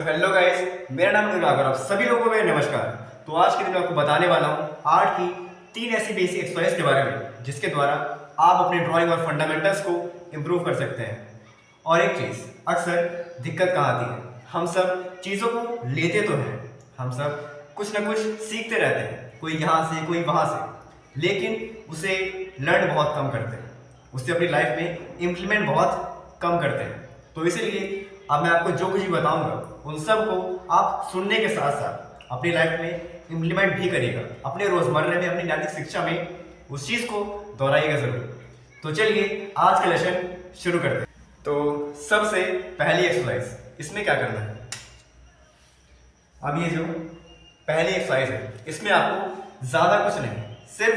Hello guys, मेरा नाम अनुराग और आप सभी लोगों को मेरा नमस्कार। तो आज के दिन मैं आपको बताने वाला हूँ आर्ट की 3 ऐसी बेसिक एक्सरसाइज के बारे में जिसके द्वारा आप अपने ड्राइंग और फंडामेंटल्स को इम्प्रूव कर सकते हैं। और एक चीज़, अक्सर दिक्कत कहाँ आती है, हम सब चीज़ों को लेते तो हैं, हम सब कुछ ना कुछ सीखते रहते हैं, कोई यहाँ से कोई वहाँ से, लेकिन उसे लर्न बहुत कम करते हैं, उसे अपनी लाइफ में इम्प्लीमेंट बहुत कम करते हैं। तो इसीलिए अब मैं आपको जो कुछ भी बताऊंगा उन सब को आप सुनने के साथ साथ अपनी लाइफ में इम्प्लीमेंट भी करिएगा, अपने रोजमर्रा में, अपनी नैतिक शिक्षा में उस चीज को दोहराइएगा जरूर। तो चलिए आज का लेसन शुरू करते हैं। तो सबसे पहली एक्सरसाइज, इसमें क्या करना है, अब ये जो पहली एक्सरसाइज है इसमें आपको ज्यादा कुछ नहीं, सिर्फ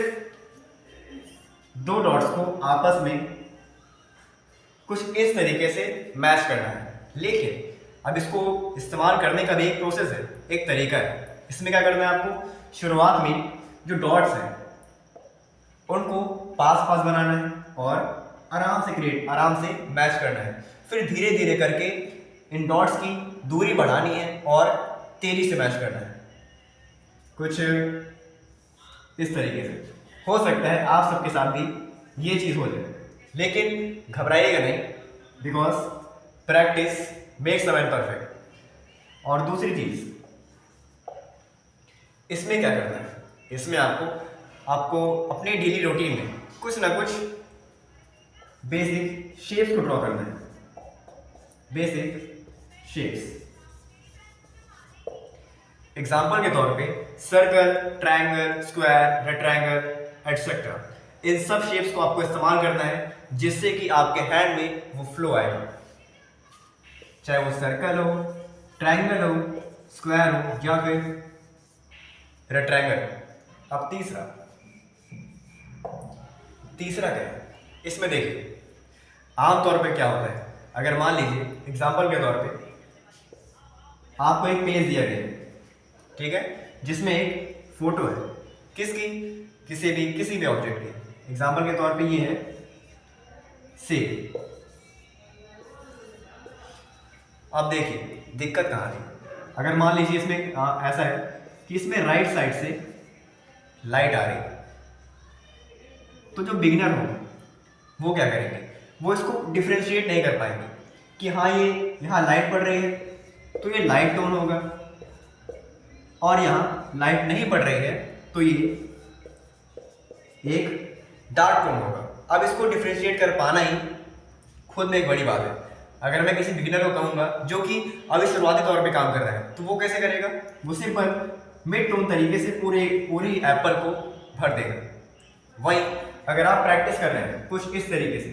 2 डॉट्स को आपस में कुछ इस तरीके से मैच करना है। लेकिन अब इसको इस्तेमाल करने का भी एक प्रोसेस है, एक तरीका है। इसमें क्या करना है, आपको शुरुआत में जो डॉट्स हैं उनको पास पास बनाना है और आराम से मैच करना है। फिर धीरे धीरे करके इन डॉट्स की दूरी बढ़ानी है और तेजी से मैच करना है, कुछ इस तरीके से। हो सकता है आप सबके साथ भी ये चीज़ हो जाए, लेकिन घबराइएगा नहीं, because practice makes a man perfect. और दूसरी चीज, इसमें क्या करना है, इसमें आपको अपने डेली रूटीन में कुछ ना कुछ बेसिक शेप्स को ड्रॉ करना है, बेसिक शेप्स। एग्जाम्पल के तौर पे circle, triangle, square, rectangle etcetera, इन सब शेप्स को आपको इस्तेमाल करना है जिससे कि आपके हैंड में वो फ्लो आएगा, चाहे वो सर्कल हो, ट्रायंगल हो, स्क्वायर हो या फिर रेक्टेंगल। अब तीसरा क्या है, इसमें देखिए आमतौर पे क्या होता है, अगर मान लीजिए एग्जांपल के तौर पे आपको एक पेज दिया गया है, ठीक है, जिसमें एक फोटो है, किसकी, किसी भी ऑब्जेक्ट की। एग्जांपल के तौर पे ये है सेब। अब देखिए दिक्कत कहाँ थी, अगर मान लीजिए इसमें ऐसा है कि इसमें राइट साइड से लाइट आ रही है, तो जो बिगिनर हो वो क्या करेंगे, वो इसको डिफ्रेंशिएट नहीं कर पाएंगे कि हाँ ये यहाँ लाइट पड़ रही है तो ये लाइट टोन होगा, और यहाँ लाइट नहीं पड़ रही है तो ये एक डार्क टोन होगा। अब इसको डिफ्रेंशिएट कर पाना ही खुद में एक बड़ी बात है। अगर मैं किसी बिगिनर को कहूंगा जो कि अभी शुरुआती तौर पे काम कर रहा है, तो वो कैसे करेगा, वो सिंपल मिड टोन तरीके से पूरी एप्पल को भर देगा। वही अगर आप प्रैक्टिस कर रहे हैं कुछ इस तरीके से,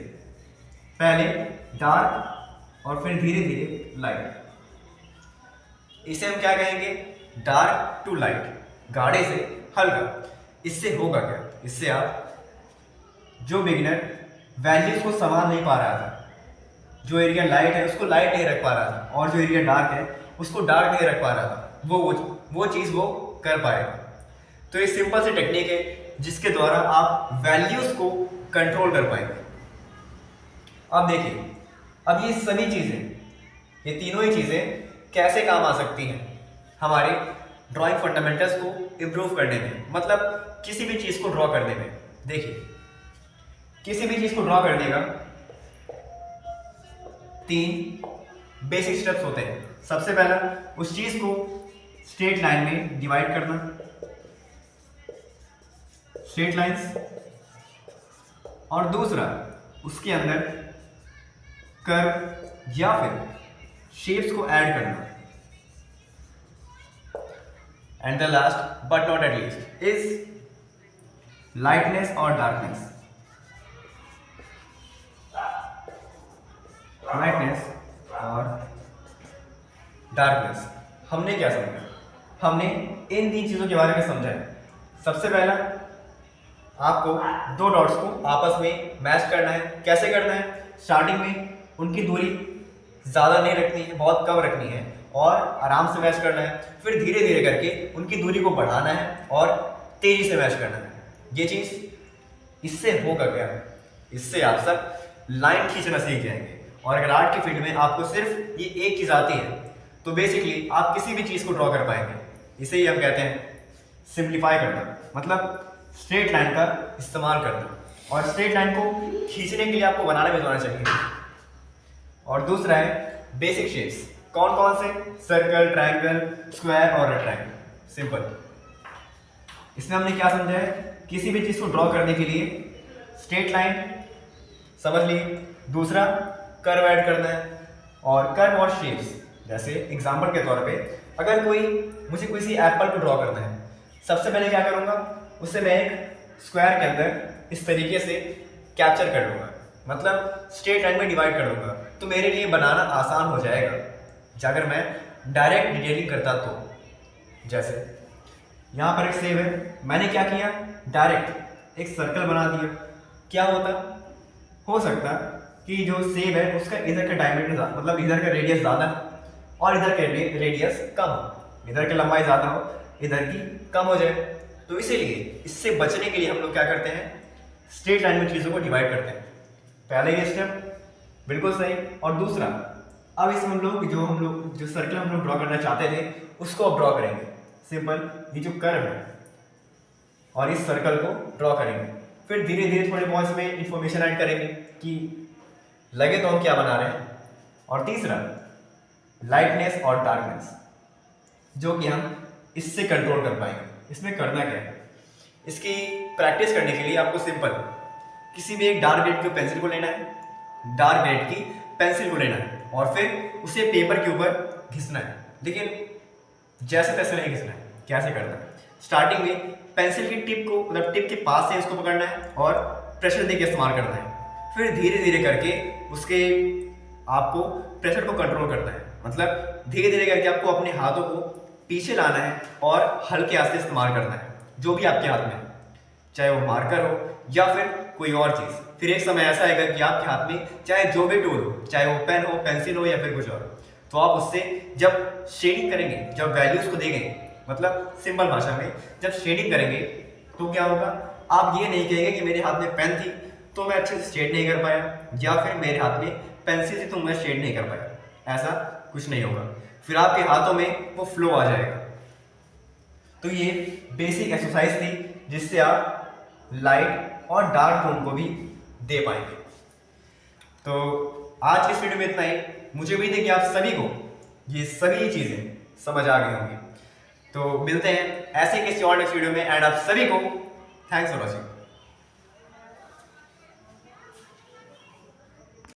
पहले डार्क और फिर धीरे धीरे लाइट, इसे हम क्या कहेंगे, डार्क टू लाइट, गाढ़े से हल्का। इससे होगा क्या, इससे आप जो बिगिनर वैल्यूज को संभाल नहीं पा रहा था, जो एरिया लाइट है उसको लाइट नहीं रख पा रहा था और जो एरिया डार्क है उसको डार्क नहीं रख पा रहा था, वो चीज़ वो कर पाएगा। तो ये सिंपल सी टेक्निक है जिसके द्वारा आप वैल्यूज को कंट्रोल कर पाएंगे। अब देखिए, अब ये सभी चीज़ें, ये तीनों ही चीज़ें कैसे काम आ सकती हैं हमारे ड्राइंग फंडामेंटल्स को इम्प्रूव करने में, मतलब किसी भी चीज़ को ड्रॉ करने में। देखिए किसी भी चीज़ को ड्रॉ करने का 3 बेसिक स्टेप्स होते हैं। सबसे पहला, उस चीज को स्ट्रेट लाइन में डिवाइड करना, स्ट्रेट लाइंस, और दूसरा उसके अंदर कर्व या फिर शेप्स को ऐड करना, and the last but not at least is lightness और डार्कनेस। लाइटनेस और डार्कनेस, हमने क्या समझा, हमने इन 3 चीज़ों के बारे में समझा है। सबसे पहला, आपको 2 डॉट्स को आपस में मैच करना है। कैसे करना है, स्टार्टिंग में उनकी दूरी ज़्यादा नहीं रखनी है, बहुत कम रखनी है और आराम से मैच करना है। फिर धीरे धीरे करके उनकी दूरी को बढ़ाना है और तेज़ी से मैच करना है। ये चीज़, इससे होगा क्या, इससे आप सब लाइन खींचना सीख जाएंगे। और अगर आर्ट की फील्ड में आपको सिर्फ ये एक चीज़ आती है तो बेसिकली आप किसी भी चीज़ को ड्रॉ कर पाएंगे। इसे ही हम कहते हैं सिंप्लीफाई करना, मतलब स्ट्रेट लाइन का इस्तेमाल करना। और स्ट्रेट लाइन को खींचने के लिए आपको बनाना भी तो आना चाहिए। और दूसरा है बेसिक शेप्स। कौन कौन से? सर्कल, ट्रायंगल, स्क्वायर और रेक्टेंगल। सिंपल। इसमें हमने क्या समझा है, किसी भी चीज़ को ड्रॉ करने के लिए स्ट्रेट लाइन समझ ली, दूसरा कर्व ऐड करना है, और कर्व और शेप्स। जैसे एग्जांपल के तौर पे अगर मुझे किसी एप्पल को ड्रॉ करना है, सबसे पहले क्या करूँगा, उससे मैं एक स्क्वायर के अंदर इस तरीके से कैप्चर कर लूँगा, मतलब स्ट्रेट लाइन में डिवाइड कर लूँगा, तो मेरे लिए बनाना आसान हो जाएगा अगर मैं डायरेक्ट डिटेलिंग करता तो। जैसे यहाँ पर एक सेब है, मैंने क्या किया, डायरेक्ट एक सर्कल बना दिया। क्या हो सकता कि जो सेब है उसका इधर का डायमीटर मतलब इधर का रेडियस ज़्यादा और इधर का रेडियस कम हो, इधर की लंबाई ज़्यादा हो, इधर की कम हो जाए। तो इसीलिए इससे बचने के लिए हम लोग क्या करते हैं, स्ट्रेट लाइन में चीज़ों को डिवाइड करते हैं। पहले ये स्टेप बिल्कुल सही। और दूसरा, अब इसमें हम लोग जो सर्कल हम लोग ड्रॉ करना चाहते थे उसको अब ड्रॉ करेंगे। सिंपल, ये जो कर्व है और इस सर्कल को ड्रॉ करेंगे, फिर धीरे धीरे थोड़े बहुत इसमें इंफॉर्मेशन ऐड करेंगे कि लगे तो हम क्या बना रहे हैं। और तीसरा लाइटनेस और डार्कनेस, जो कि हम इससे कंट्रोल कर पाएंगे। इसमें करना क्या है, इसकी प्रैक्टिस करने के लिए आपको सिंपल किसी भी एक डार्क ग्रेड की पेंसिल को लेना है, डार्क ग्रेड की पेंसिल को लेना है और फिर उसे पेपर के ऊपर घिसना है। लेकिन जैसे तैसे नहीं घिसना है। कैसे करना है, स्टार्टिंग में पेंसिल की टिप को मतलब टिप के पास से इसको पकड़ना है और प्रेशर देके इस्तेमाल करना है। फिर धीरे धीरे करके उसके आपको प्रेशर को कंट्रोल करना है, मतलब धीरे धीरे करके आपको अपने हाथों को पीछे लाना है और हल्के हाथ से इस्तेमाल करना है जो भी आपके हाथ में है, चाहे वो मार्कर हो या फिर कोई और चीज़। फिर एक समय ऐसा आएगा कि आपके हाथ में चाहे जो भी टूल हो, चाहे वो पेन हो, पेंसिल हो या फिर कुछ और, तो आप उससे जब शेडिंग करेंगे, जब वैल्यूज को देंगे, मतलब सिंपल भाषा में जब शेडिंग करेंगे तो क्या होगा, आप ये नहीं कहेंगे कि मेरे हाथ में पेन थी तो मैं अच्छे से शेड नहीं कर पाया, या फिर मेरे हाथ में पेंसिल थी तो मैं शेड नहीं कर पाया। ऐसा कुछ नहीं होगा, फिर आपके हाथों में वो फ्लो आ जाएगा। तो ये बेसिक एक्सरसाइज थी जिससे आप लाइट और डार्क टोन को भी दे पाएंगे। तो आज की इस वीडियो में इतना ही। मुझे उम्मीद है कि आप सभी को ये सभी चीज़ें समझ आ गई होंगी। तो मिलते हैं ऐसे किसी और नेक्स्ट वीडियो में, एंड आप सभी को थैंक्स फॉर वॉचिंग।